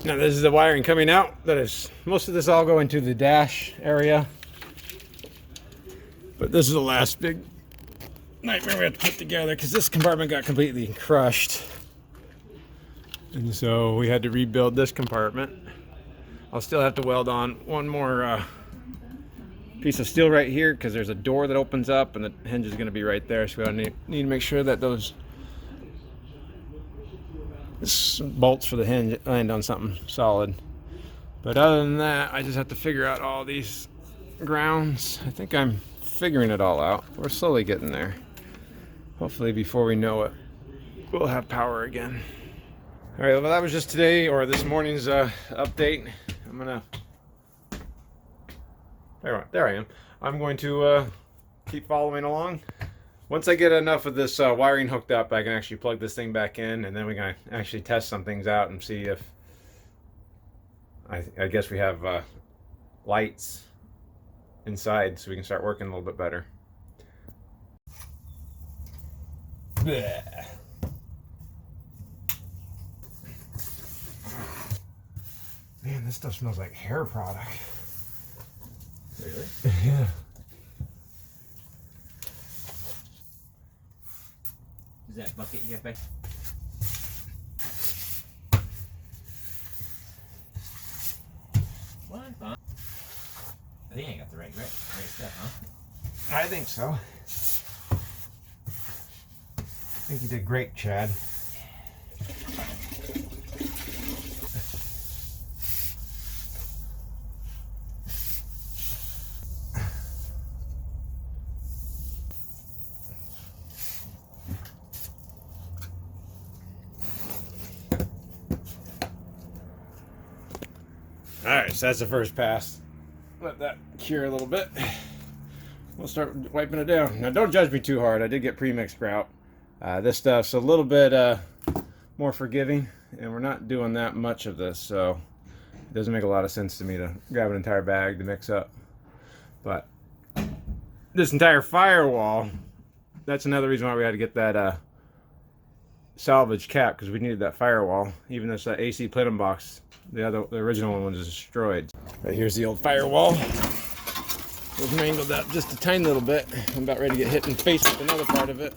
Now this is the wiring coming out. That is, most of this all go into the dash area. But this is the last big nightmare we have to put together because this compartment got completely crushed. And so we had to rebuild this compartment. I'll still have to weld on one more piece of steel right here because there's a door that opens up and the hinge is going to be right there. So we need to make sure that those bolts for the hinge land on something solid. But other than that, I just have to figure out all these grounds. I think I'm figuring it all out. We're slowly getting there. Hopefully before we know it, we'll have power again. All right, well that was just today or this morning's update. I'm gonna, there I am. I'm going to keep following along. Once I get enough of this wiring hooked up, I can actually plug this thing back in, and then we can actually test some things out and see if, I guess we have lights inside so we can start working a little bit better. Blech. Man, this stuff smells like hair product. Really? Yeah. Is that bucket you have back? Well, I'm fine. I think I got the right stuff, huh? I think so. I think you did great, Chad. Alright, so that's the first pass. Let that cure a little bit. We'll start wiping it down. Now don't judge me too hard. I did get pre-mixed grout. This stuff's a little bit more forgiving, and we're not doing that much of this, so it doesn't make a lot of sense to me to grab an entire bag to mix up. But this entire firewall, that's another reason why we had to get that salvage cap, because we needed that firewall. Even this AC plenum box, the original one was destroyed. Right, here's the old firewall. We've mangled that just a tiny little bit. I'm about ready to get hit in the face with another part of it.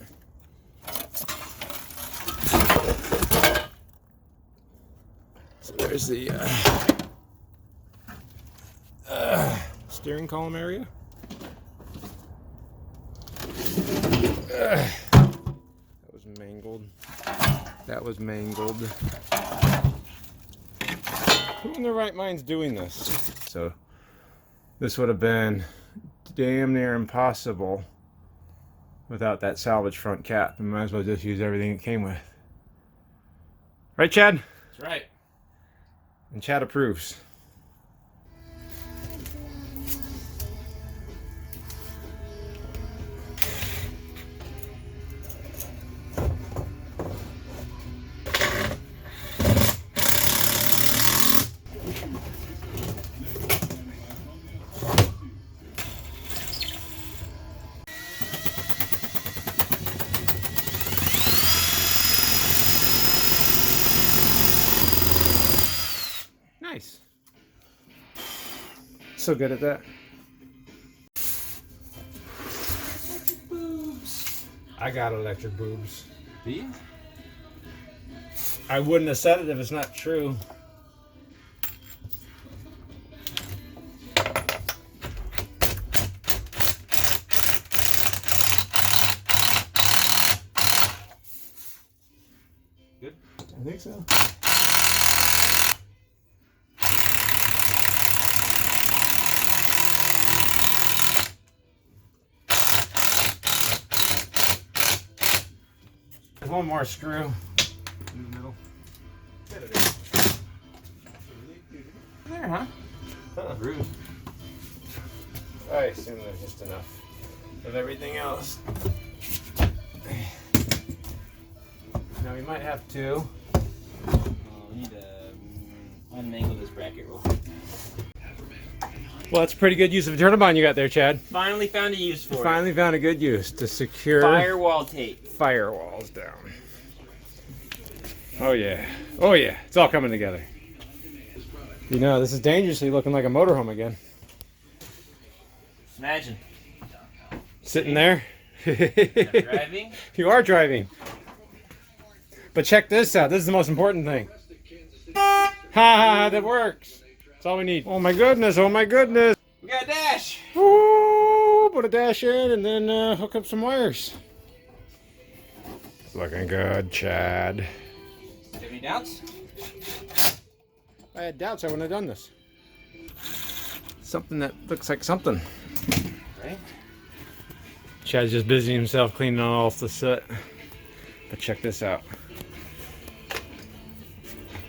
So there's the steering column area. That was mangled. That was mangled. Who in their right mind's doing this? So this would have been damn near impossible without that salvage front cap. We might as well just use everything it came with. Right, Chad? That's right. And Chad approves. Nice. So good at that. Boobs. I got electric boobs. Do you? I wouldn't have said it if it's not true. Good? I think so. One more screw in the middle. There, huh? Rude. I assume there's just enough of everything else. Now we might have to. We need to unmangle this bracket real quick. Well, that's a pretty good use of a turbine you got there, Chad. Finally found a use for it. Finally found a good use to secure Firewall tape. firewalls down. Oh yeah. Oh yeah. It's all coming together. You know, this is dangerously looking like a motorhome again. Just imagine. Sitting there. I'm driving. You are driving. But check this out. This is the most important thing. Ha ha, that works. That's all we need. Oh my goodness, oh my goodness. We got a dash. Ooh, put a dash in and then hook up some wires. Looking good, Chad. Do you have any doubts? If I had doubts, I wouldn't have done this. Something that looks like something. Right? Chad's just busying himself cleaning off the soot. But check this out.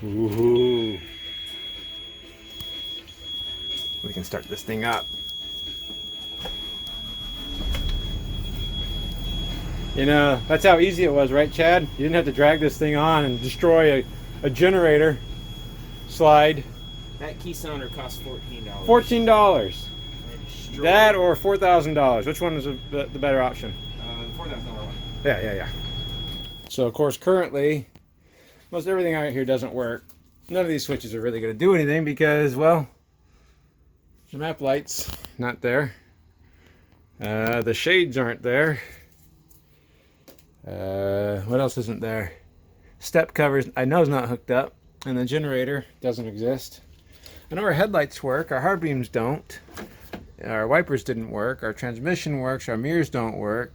Ooh. We can start this thing up. You know, that's how easy it was, right, Chad? You didn't have to drag this thing on and destroy a generator slide. That key cylinder costs $14. $14. That or $4,000. Which one is the better option? The $4,000 one. Yeah. So, of course, currently, most everything out here doesn't work. None of these switches are really going to do anything because, well, the map light's not there. The shades aren't there. What else isn't there? Step covers, I know, is not hooked up. And the generator doesn't exist. I know our headlights work. Our hard beams don't. Our wipers didn't work. Our transmission works. Our mirrors don't work.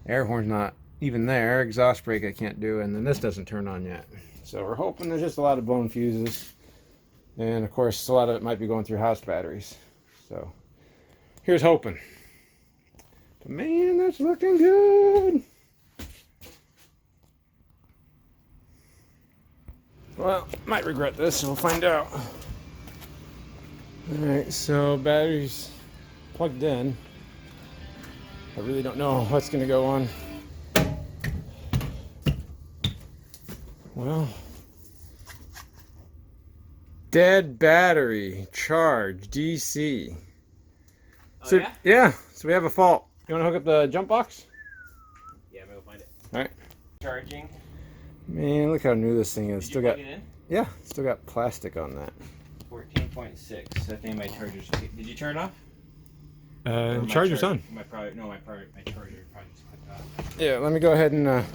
Air horn's not even there. Exhaust brake I can't do. And then this doesn't turn on yet. So we're hoping there's just a lot of blown fuses. And of course, a lot of it might be going through house batteries. So here's hoping. But man, that's looking good. Well, might regret this, so we'll find out. Alright, so batteries plugged in. I really don't know what's going to go on. Well, dead battery, charge, DC. Oh, So, yeah? So we have a fault. You want to hook up the jump box? Yeah, I'm going to find it. Alright. Charging. Man, look how new this thing is. Did you plug it in? Yeah, still got plastic on that. 14.6. I think my charger's... Did you turn it off? Charger's on. My charger probably just clicked off. Yeah, let me go ahead and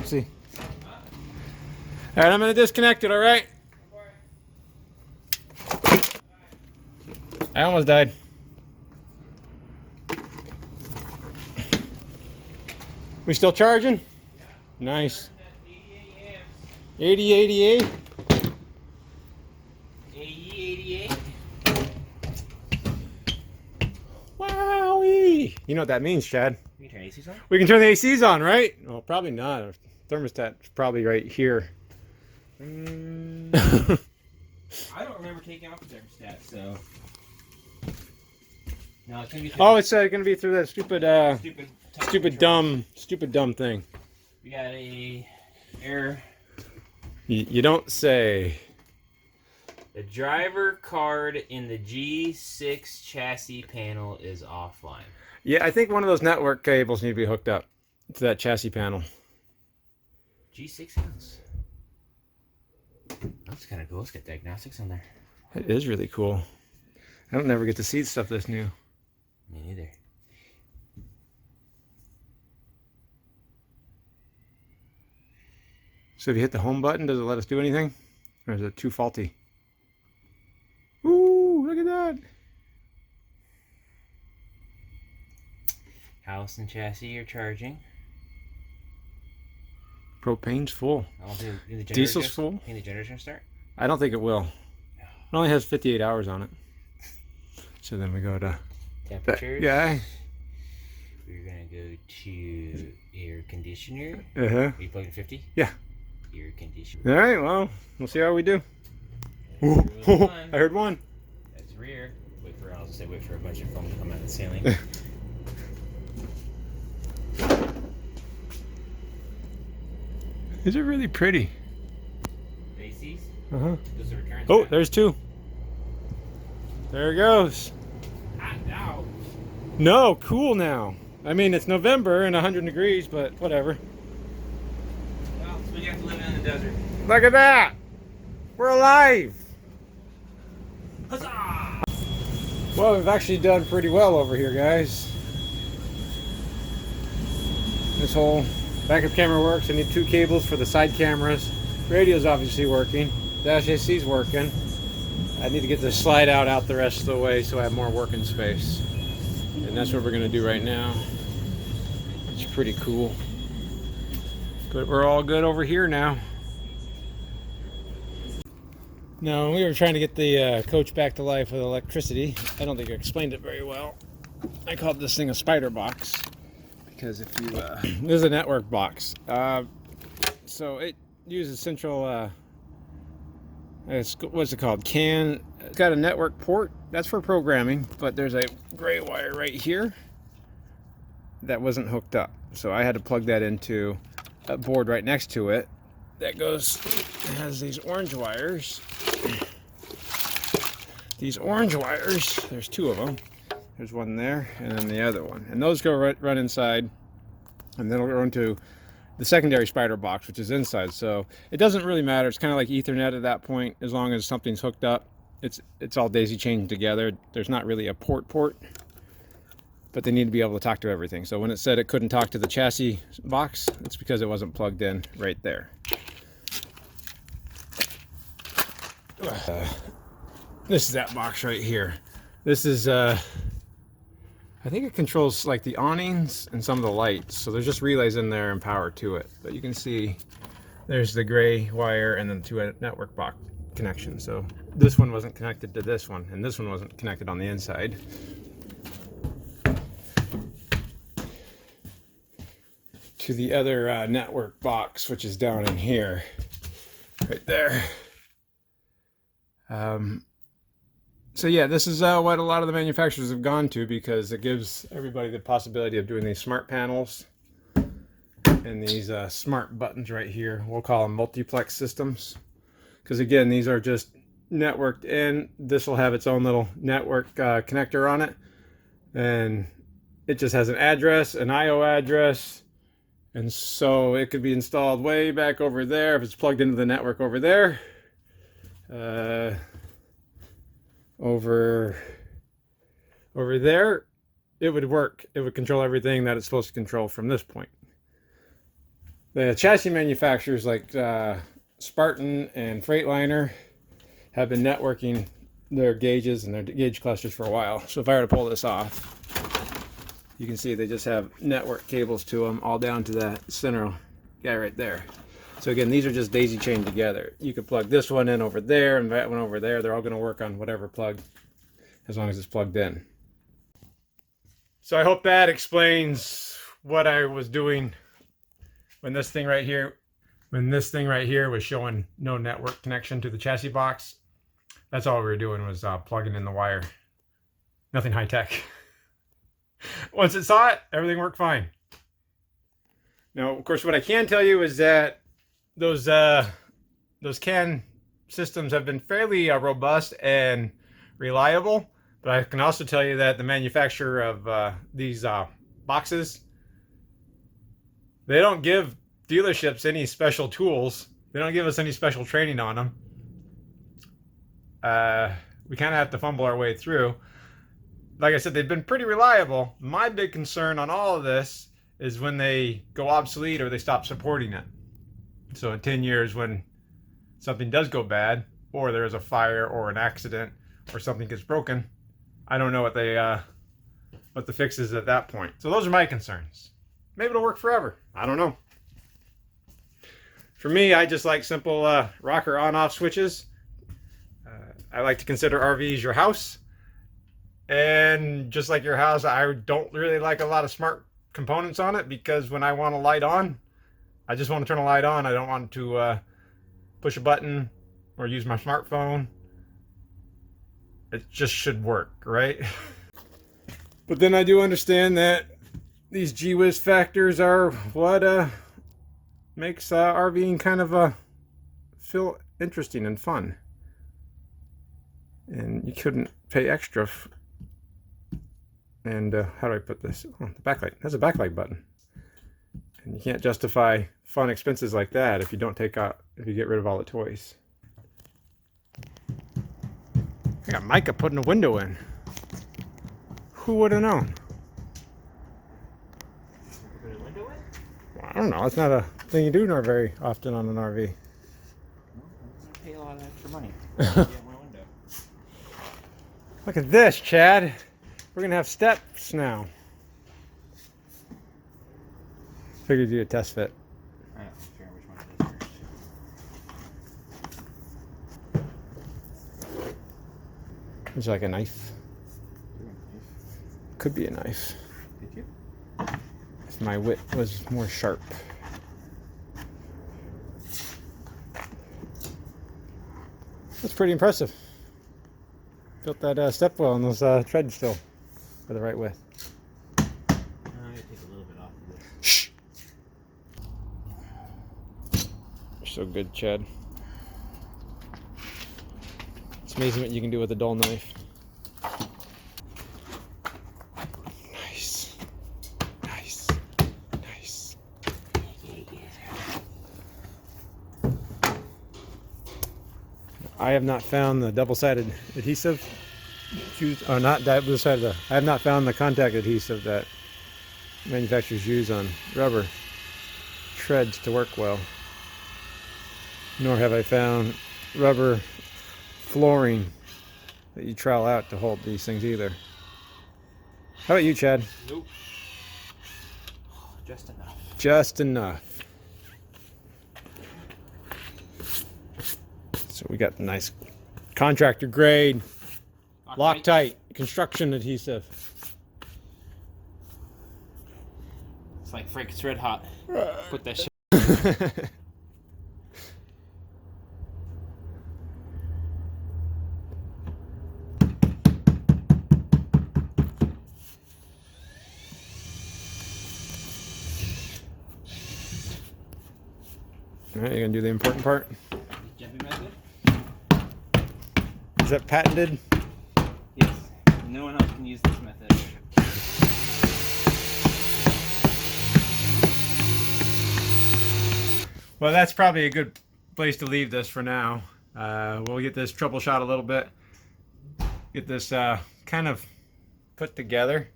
see. Alright, I'm going to disconnect it, alright? I almost died. We still charging? Nice. 8088? 88. Wowee! You know what that means, Chad? You can turn ACs on? We can turn the ACs on, right? Well, probably not. Our thermostat's probably right here. I don't remember taking off the thermostat, so... No, it's gonna be through It's going to be through that stupid dumb thing. We got a error. You don't say. The driver card in the G6 chassis panel is offline. Yeah, I think one of those network cables need to be hooked up to that chassis panel. G6 house. That's kind of cool. Let's get diagnostics on there. It is really cool. I don't never get to see stuff this new. Me neither. So if you hit the home button, does it let us do anything? Or is it too faulty? Ooh, look at that. House and chassis are charging. Propane's full. Diesel's full? Think the generator's gonna start? I don't think it will. It only has 58 hours on it. So then we go to... Temperatures. Yeah. We're gonna go to air conditioner. Uh-huh. Are you plugged in 50? Yeah. Air conditioner. All right, well, we'll see how we do. I heard one. That's rear. I'll just say wait for a bunch of foam to come out of the ceiling. Is it really pretty? ACs? Uh-huh. Those are recurrent. Oh, there's two. There it goes. Hot now. No, cool now. I mean, it's November and 100 degrees, but whatever. Well, so we have to live in the desert. Look at that. We're alive. Huzzah! Well, we've actually done pretty well over here, guys. This whole backup camera works. I need 2 cables for the side cameras. Radio's obviously working. Dash AC's working. I need to get this slide out the rest of the way so I have more working space. And that's what we're going to do right now. It's pretty cool. But we're all good over here now. Now, we were trying to get the coach back to life with electricity. I don't think I explained it very well. I called this thing a spider box because if you this is a network box. So it uses central what's it called? It's got a network port. That's for programming, but there's a gray wire right here that wasn't hooked up. So I had to plug that into a board right next to it. That has these orange wires. These orange wires, there's 2 of them. There's one there and then the other one. And those go run inside, and then it'll go into the secondary spider box, which is inside. So it doesn't really matter. It's kind of like Ethernet at that point. As long as something's hooked up, it's all daisy chained together. There's not really a port, but they need to be able to talk to everything. So when it said it couldn't talk to the chassis box, it's because it wasn't plugged in right there. This is that box right here. This is I think it controls like the awnings and some of the lights. So there's just relays in there and power to it. But you can see there's the gray wire and then 2 network box connections. So this one wasn't connected to this one, and this one wasn't connected on the inside. To the other network box, which is down in here, right there. So yeah, this is what a lot of the manufacturers have gone to, because it gives everybody the possibility of doing these smart panels and these smart buttons right here. We'll call them multiplex systems, because again, these are just networked in. This will have its own little network connector on it, and it just has an address, an IO address, and so it could be installed way back over there if it's plugged into the network over there. Over there, it would work. It would control everything that it's supposed to control from this point. The chassis manufacturers like Spartan and Freightliner have been networking their gauges and their gauge clusters for a while. So if I were to pull this off, you can see they just have network cables to them all down to that center guy right there. So again, these are just daisy chained together. You could plug this one in over there and that one over there. They're all going to work on whatever plug, as long as it's plugged in. So I hope that explains what I was doing when this thing right here was showing no network connection to the chassis box. That's all we were doing, was plugging in the wire. Nothing high tech. Once it saw it, everything worked fine. Now, of course, what I can tell you is that those CAN systems have been fairly robust and reliable, but I can also tell you that the manufacturer of these boxes, they don't give dealerships any special tools. They don't give us any special training on them. We kind of have to fumble our way through. Like I said, they've been pretty reliable. My big concern on all of this is when they go obsolete or they stop supporting it. So in 10 years, when something does go bad, or there's a fire or an accident or something gets broken, I don't know what the fix is at that point. So those are my concerns. Maybe it'll work forever. I don't know. For me, I just like simple rocker on-off switches. I like to consider RVs your house. And just like your house, I don't really like a lot of smart components on it, because when I want a light on, I just want to turn a light on. I don't want to push a button or use my smartphone. It just should work, right? But then I do understand that these gee-whiz factors are what makes RVing kind of feel interesting and fun. And you couldn't pay extra. And how do I put this? Oh, the backlight. There's a backlight button. And you can't justify fun expenses like that if you get rid of all the toys. I got Micah putting a window in. Who would have known? Put a window in? Well, I don't know. It's not a thing you do very often on an RV. Well, I'm gonna pay a lot of extra money to get my window. Look at this, Chad. We're gonna have steps now. Figured you'd do a test fit. I don't figure out which one it is first. It's like a knife. Could be a knife. Did you? If my wit was more sharp. That's pretty impressive. Built that step well on those treads still for the right width. I'm gonna take a little bit off of this. Shh. You're so good, Chad. It's amazing what you can do with a dull knife. Nice. Nice. Nice. I have not found the double-sided adhesive. Not double-sided. I have not found the contact adhesive that manufacturers use on rubber treads to work well. Nor have I found rubber flooring that you trowel out to hold these things either. How about you, Chad? Nope. Just enough. Just enough. So we got the nice contractor grade Loctite construction adhesive. It's like Frank's Red Hot. Put that shit. All right, you're gonna do the important part. Jumping method? Is that patented? Yes. No one else can use this method. Well, that's probably a good place to leave this for now. We'll get this troubleshot a little bit, get this kind of put together,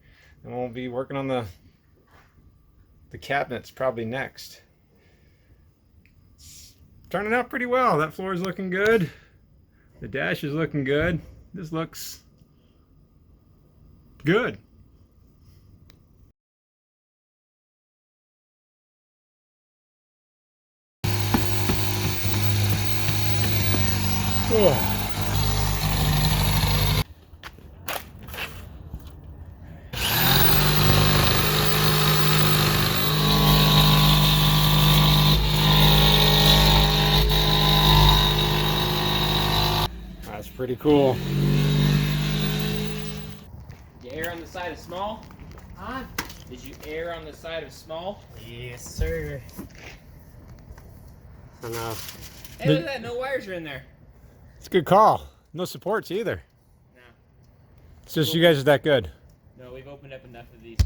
and we'll be working on the cabinets probably next. It's turning out pretty well. That floor is looking good. The dash is looking good. This looks good. Oh. That's pretty cool. You err on the side of small? Huh? Did you err on the side of small? Yes, sir. I know. Hey, look at that. No wires are in there. It's a good call. No supports either. No. It's just you guys are that good. No, we've opened up enough of these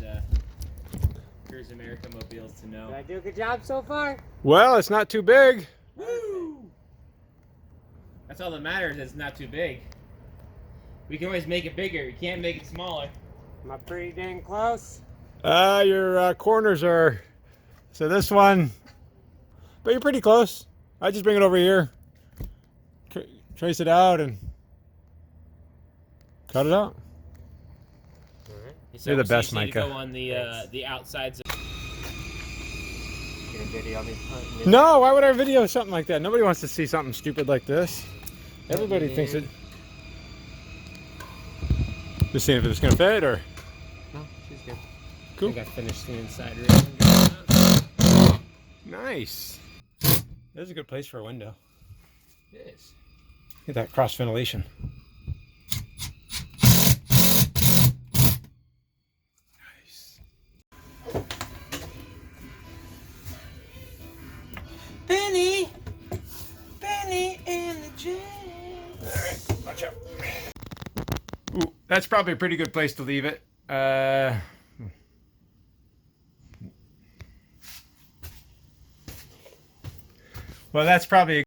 Cruise America mobiles to know. Did I do a good job so far? Well, it's not too big. Woo! That's all that matters. It's not too big. We can always make it bigger. We can't make it smaller. Am I pretty dang close? Your corners are, so this one, but you're pretty close. I just bring it over here, trace it out, and cut it out. You're the best, Micah. Go on the outsides. Get a video of me hunting it. No, why would I video something like that? Nobody wants to see something stupid like this. Everybody thinks it. Just seeing if it's gonna fit or. No, she's good. Cool. I think I finished the inside ring. Nice. This is a good place for a window. It is. Get that cross ventilation. Nice. Benny and the Jet. Alright, watch out. Ooh, that's probably a pretty good place to leave it. Well, that's probably